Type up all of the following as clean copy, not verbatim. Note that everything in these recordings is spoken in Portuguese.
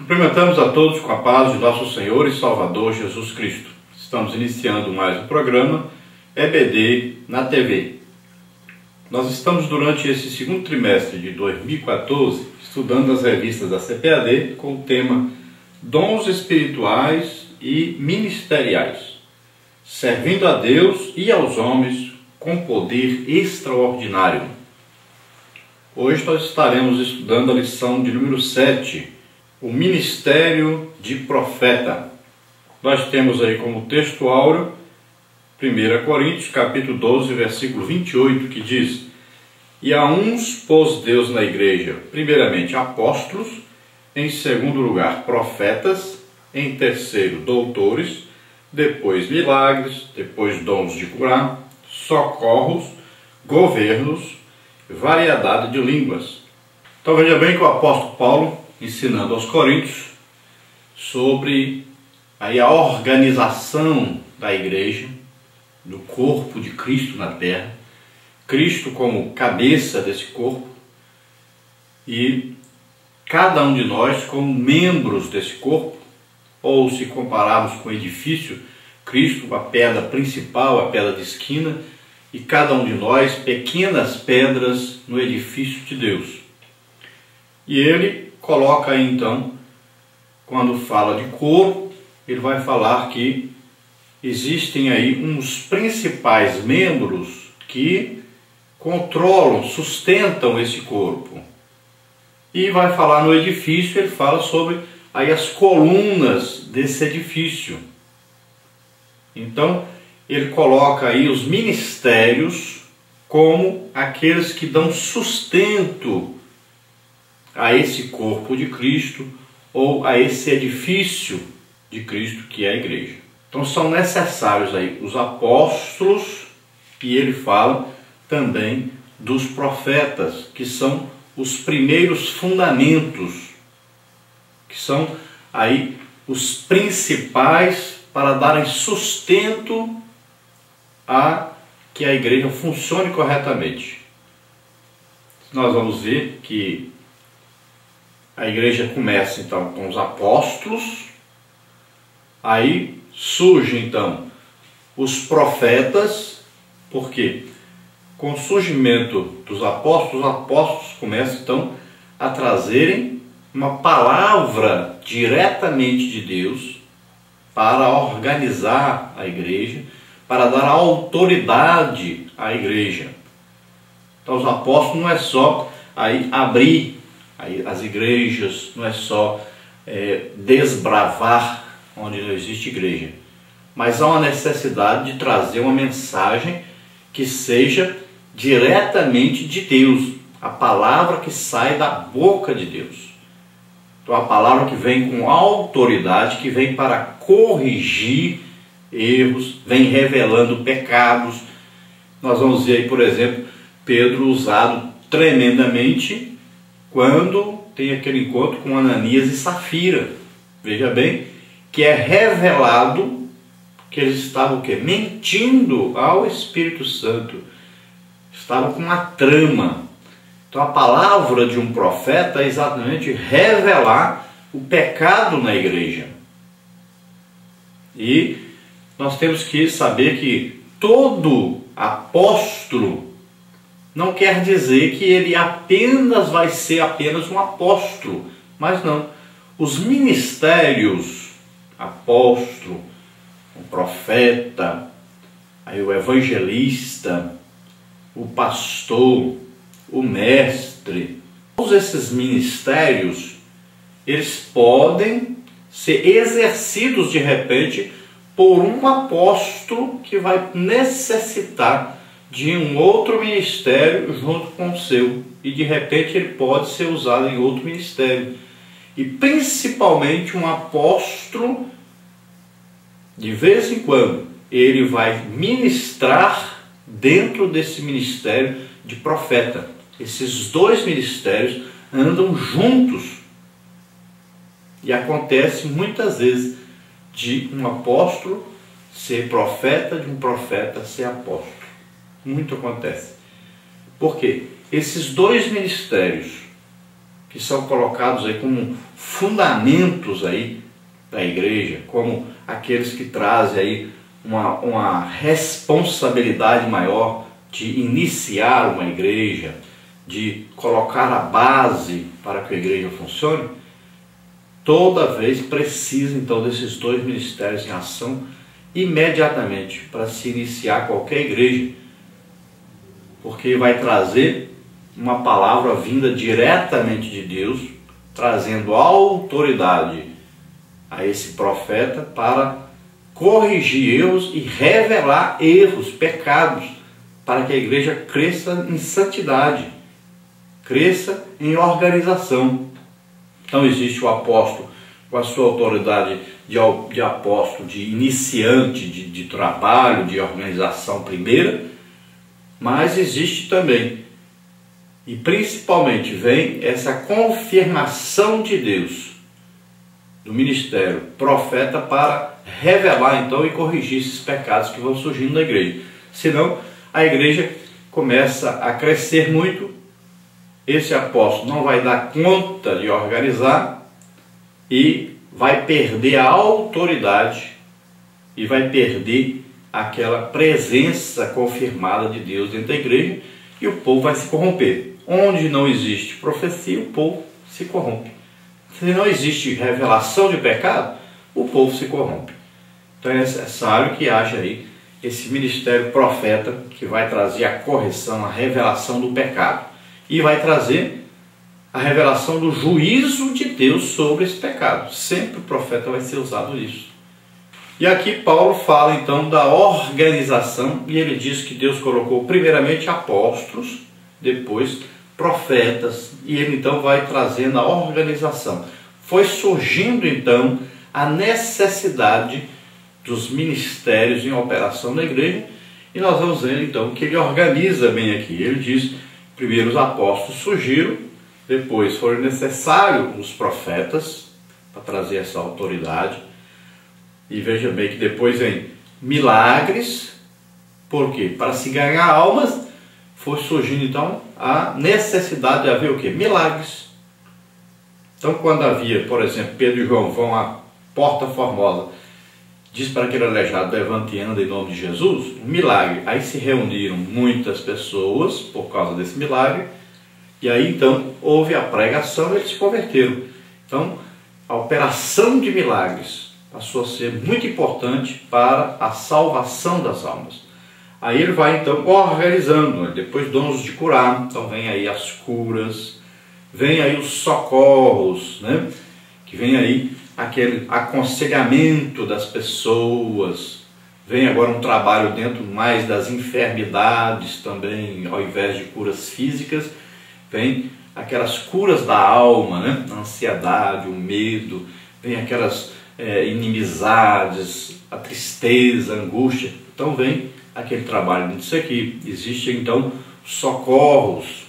Cumprimentamos a todos com a paz de nosso Senhor e Salvador Jesus Cristo. Estamos iniciando mais um programa EBD na TV. Nós estamos durante esse segundo trimestre de 2014 estudando as revistas da CPAD com o tema Dons Espirituais e Ministeriais, servindo a Deus e aos homens com poder extraordinário. Hoje nós estaremos estudando a lição de número 7, o Ministério de Profeta. Nós temos aí como texto áureo 1 Coríntios, capítulo 12, versículo 28, que diz: E a uns pôs Deus na igreja, primeiramente apóstolos, em segundo lugar profetas, em terceiro doutores, depois milagres, depois dons de curar, socorros, governos, variedade de línguas. Então veja bem que o apóstolo Paulo, ensinando aos coríntios sobre aí a organização da igreja, do corpo de Cristo na terra, Cristo como cabeça desse corpo e cada um de nós como membros desse corpo, ou se compararmos com o edifício, Cristo, a pedra principal, a pedra de esquina, e cada um de nós pequenas pedras no edifício de Deus. E ele coloca aí então, quando fala de corpo, ele vai falar que existem aí uns principais membros que controlam, sustentam esse corpo. E vai falar no edifício, ele fala sobre aí as colunas desse edifício. Então, ele coloca aí os ministérios como aqueles que dão sustento a esse corpo de Cristo ou a esse edifício de Cristo que é a igreja. Então são necessários aí os apóstolos, e ele fala também dos profetas, que são os primeiros fundamentos, que são aí os principais para darem sustento a que a igreja funcione corretamente. Nós vamos ver que a igreja começa então com os apóstolos, aí surge então os profetas, porque com o surgimento dos apóstolos, os apóstolos começam então a trazerem uma palavra diretamente de Deus para organizar a igreja, para dar autoridade à igreja. Então os apóstolos não é só aí abrir aí as igrejas, não é só desbravar onde não existe igreja, mas há uma necessidade de trazer uma mensagem que seja diretamente de Deus, a palavra que sai da boca de Deus. Então a palavra que vem com autoridade, que vem para corrigir erros, vem revelando pecados. Nós vamos ver aí, por exemplo, Pedro usado tremendamente quando tem aquele encontro com Ananias e Safira. Veja bem que é revelado que eles estavam o quê? Mentindo ao Espírito Santo. Estavam com uma trama. Então a palavra de um profeta é exatamente revelar o pecado na igreja. E nós temos que saber que todo apóstolo não quer dizer que ele apenas vai ser apenas um apóstolo, mas não. Os ministérios, apóstolo, o profeta, aí o evangelista, o pastor, o mestre, todos esses ministérios, eles podem ser exercidos de repente por um apóstolo que vai necessitar de um outro ministério junto com o seu, e de repente ele pode ser usado em outro ministério. E principalmente um apóstolo, de vez em quando, ele vai ministrar dentro desse ministério de profeta. Esses dois ministérios andam juntos. E acontece muitas vezes de um apóstolo ser profeta, de um profeta ser apóstolo. Muito acontece. Por quê? Esses dois ministérios que são colocados aí como fundamentos aí da igreja, como aqueles que trazem aí uma responsabilidade maior de iniciar uma igreja, de colocar a base para que a igreja funcione, toda vez precisa então desses dois ministérios em ação imediatamente para se iniciar qualquer igreja, porque vai trazer uma palavra vinda diretamente de Deus, trazendo autoridade a esse profeta para corrigir erros e revelar erros, pecados, para que a igreja cresça em santidade, cresça em organização. Então existe o apóstolo com a sua autoridade de apóstolo, de iniciante, de trabalho, de organização primeira, mas existe também, e principalmente vem essa confirmação de Deus, do ministério profeta, para revelar então e corrigir esses pecados que vão surgindo na igreja. Senão a igreja começa a crescer muito, esse apóstolo não vai dar conta de organizar e vai perder a autoridade e vai perder aquela presença confirmada de Deus dentro da igreja, e o povo vai se corromper. Onde não existe profecia, o povo se corrompe. Se não existe revelação de pecado, o povo se corrompe. Então é necessário que haja aí esse ministério profeta que vai trazer a correção, a revelação do pecado, e vai trazer a revelação do juízo de Deus sobre esse pecado. Sempre o profeta vai ser usado nisso. E aqui Paulo fala então da organização, e ele diz que Deus colocou primeiramente apóstolos, depois profetas, e ele então vai trazendo a organização. Foi surgindo então a necessidade dos ministérios em operação na igreja, e nós vamos ver então que ele organiza bem aqui. Ele diz: primeiro os apóstolos surgiram, depois foram necessários os profetas para trazer essa autoridade, e veja bem que depois vem milagres. Por quê? Para se ganhar almas, foi surgindo então a necessidade de haver o quê? Milagres. Então quando havia, por exemplo, Pedro e João vão à Porta Formosa, diz para aquele aleijado: levante e anda em nome de Jesus, um milagre. Aí se reuniram muitas pessoas por causa desse milagre, e aí então houve a pregação e eles se converteram. Então a operação de milagres passou a ser muito importante para a salvação das almas. Aí ele vai então organizando, depois dons de curar, então vem aí as curas, vem aí os socorros, né? Que vem aí aquele aconselhamento das pessoas, vem agora um trabalho dentro mais das enfermidades também, ao invés de curas físicas, vem aquelas curas da alma, né? A ansiedade, o medo, vem aquelas inimizades, a tristeza, a angústia. Então vem aquele trabalho disso aqui. Existem então socorros,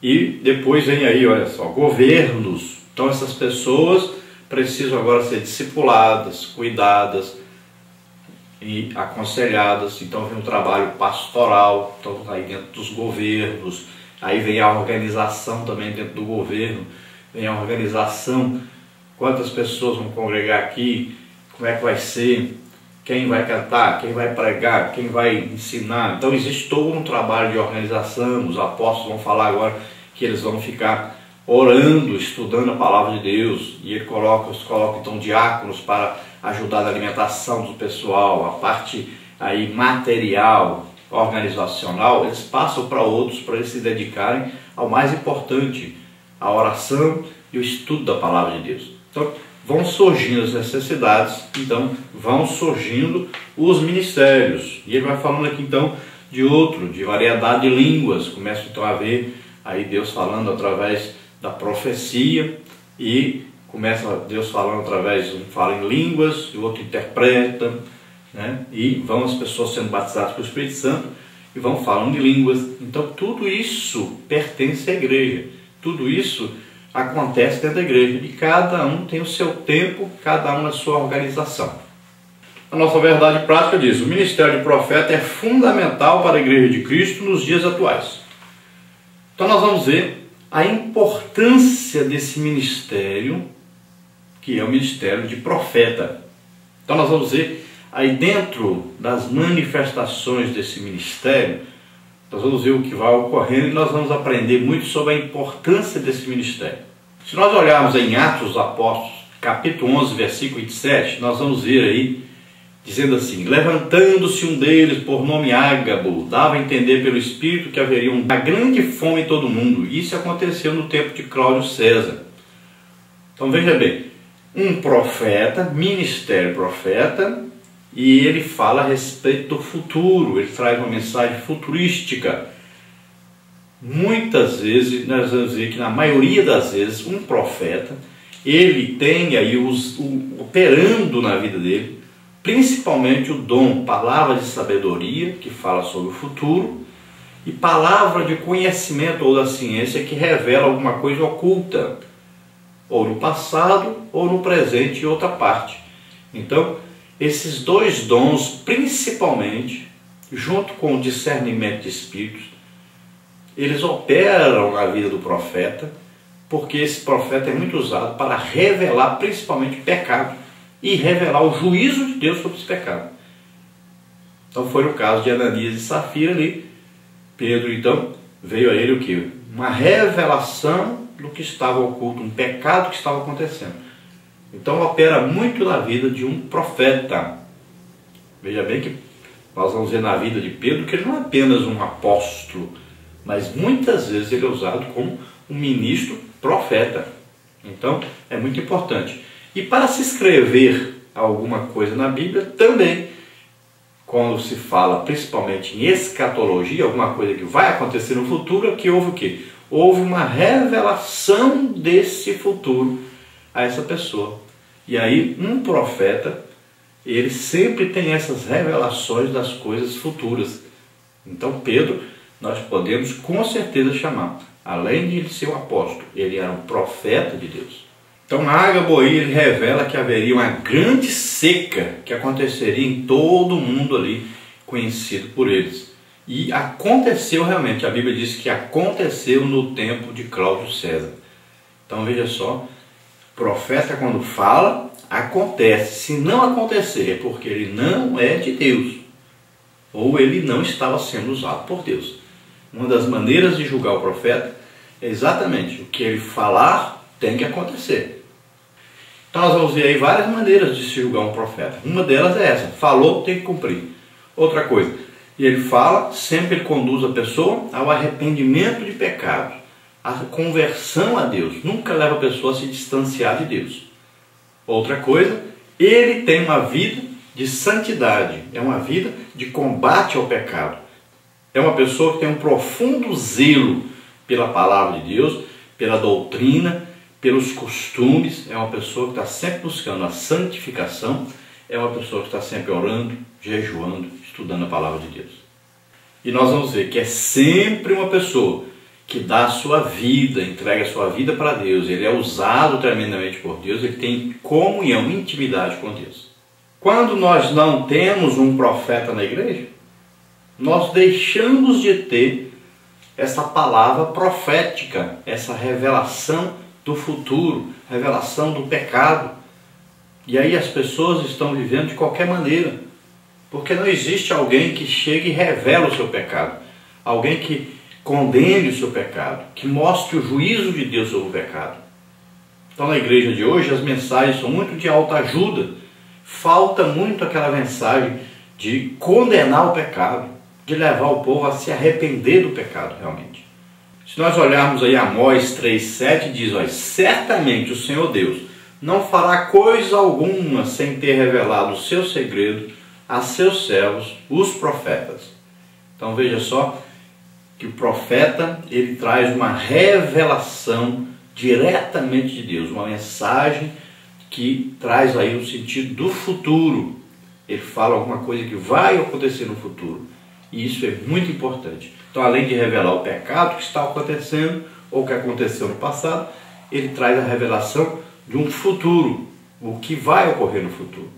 e depois vem aí, olha só, governos. Então essas pessoas precisam agora ser discipuladas, cuidadas e aconselhadas. Então vem um trabalho pastoral, então aí dentro dos governos. Aí vem a organização também dentro do governo, vem a organização, quantas pessoas vão congregar aqui, como é que vai ser, quem vai cantar, quem vai pregar, quem vai ensinar. Então existe todo um trabalho de organização. Os apóstolos vão falar agora que eles vão ficar orando, estudando a palavra de Deus, e ele coloca então diáconos para ajudar na alimentação do pessoal, a parte aí material, organizacional, eles passam para outros, para eles se dedicarem ao mais importante, a oração e o estudo da palavra de Deus. Então vão surgindo as necessidades, então vão surgindo os ministérios, e ele vai falando aqui então de variedade de línguas. Começa então a ver aí Deus falando através da profecia, e começa Deus falando através, um fala em línguas e o outro interpreta, né? E vão as pessoas sendo batizadas pelo Espírito Santo e vão falando de línguas. Então tudo isso pertence à igreja, tudo isso acontece dentro da igreja, e cada um tem o seu tempo, cada um na sua organização. A nossa verdade prática diz: o ministério de profeta é fundamental para a igreja de Cristo nos dias atuais. Então nós vamos ver a importância desse ministério, que é o ministério de profeta. Então nós vamos ver aí dentro das manifestações desse ministério, nós vamos ver o que vai ocorrendo e nós vamos aprender muito sobre a importância desse ministério. Se nós olharmos em Atos dos Apóstolos, capítulo 11, versículo 27, nós vamos ver aí, dizendo assim: levantando-se um deles, por nome Ágabo, dava a entender pelo Espírito que haveria uma grande fome em todo o mundo. Isso aconteceu no tempo de Cláudio César. Então veja bem, um profeta, ministério profeta, e ele fala a respeito do futuro, ele traz uma mensagem futurística. Muitas vezes, nós vamos ver que na maioria das vezes, um profeta, ele tem aí operando na vida dele, principalmente o dom, palavra de sabedoria, que fala sobre o futuro, e palavra de conhecimento ou da ciência, que revela alguma coisa oculta, ou no passado, ou no presente e outra parte. Então, esses dois dons, principalmente, junto com o discernimento de espíritos, eles operam na vida do profeta, porque esse profeta é muito usado para revelar principalmente pecado e revelar o juízo de Deus sobre esse pecado. Então foi no caso de Ananias e Safira ali. Pedro então veio a ele o que? Uma revelação do que estava oculto, um pecado que estava acontecendo. Então opera muito na vida de um profeta. Veja bem que nós vamos ver na vida de Pedro que ele não é apenas um apóstolo, mas muitas vezes ele é usado como um ministro profeta. Então é muito importante. E para se escrever alguma coisa na Bíblia também, quando se fala principalmente em escatologia, alguma coisa que vai acontecer no futuro, é que houve o quê? Houve uma revelação desse futuro a essa pessoa. E aí um profeta, ele sempre tem essas revelações das coisas futuras. Então Pedro, nós podemos com certeza chamar, além de ele ser um apóstolo, ele era um profeta de Deus. Então Ágabo aí, ele revela que haveria uma grande seca que aconteceria em todo o mundo ali, conhecido por eles. E aconteceu realmente, a Bíblia diz que aconteceu no tempo de Cláudio César. Então veja só, o profeta quando fala, acontece. Se não acontecer é porque ele não é de Deus, ou ele não estava sendo usado por Deus. Uma das maneiras de julgar o profeta é exatamente o que ele falar tem que acontecer. Então nós vamos ver aí várias maneiras de se julgar um profeta. Uma delas é essa: falou, tem que cumprir. Outra coisa, e ele fala, sempre ele conduz a pessoa ao arrependimento de pecados, à conversão a Deus, nunca leva a pessoa a se distanciar de Deus. Outra coisa, ele tem uma vida de santidade, é uma vida de combate ao pecado. É uma pessoa que tem um profundo zelo pela palavra de Deus, pela doutrina, pelos costumes. É uma pessoa que está sempre buscando a santificação, é uma pessoa que está sempre orando, jejuando, estudando a palavra de Deus. E nós vamos ver que é sempre uma pessoa que dá a sua vida, entrega a sua vida para Deus, ele é usado tremendamente por Deus, ele tem comunhão, intimidade com Deus. Quando nós não temos um profeta na igreja, nós deixamos de ter essa palavra profética, essa revelação do futuro, revelação do pecado. E aí as pessoas estão vivendo de qualquer maneira, porque não existe alguém que chegue e revele o seu pecado, alguém que condene o seu pecado, que mostre o juízo de Deus sobre o pecado. Então na igreja de hoje as mensagens são muito de autoajuda, falta muito aquela mensagem de condenar o pecado, de levar o povo a se arrepender do pecado realmente. Se nós olharmos aí Amós 3,7 diz: olha, certamente o Senhor Deus não fará coisa alguma sem ter revelado o seu segredo a seus servos, os profetas. Então veja só que o profeta, ele traz uma revelação diretamente de Deus, uma mensagem que traz aí o sentido do futuro. Ele fala alguma coisa que vai acontecer no futuro. E isso é muito importante. Então, além de revelar o pecado que está acontecendo, ou que aconteceu no passado, ele traz a revelação de um futuro, o que vai ocorrer no futuro.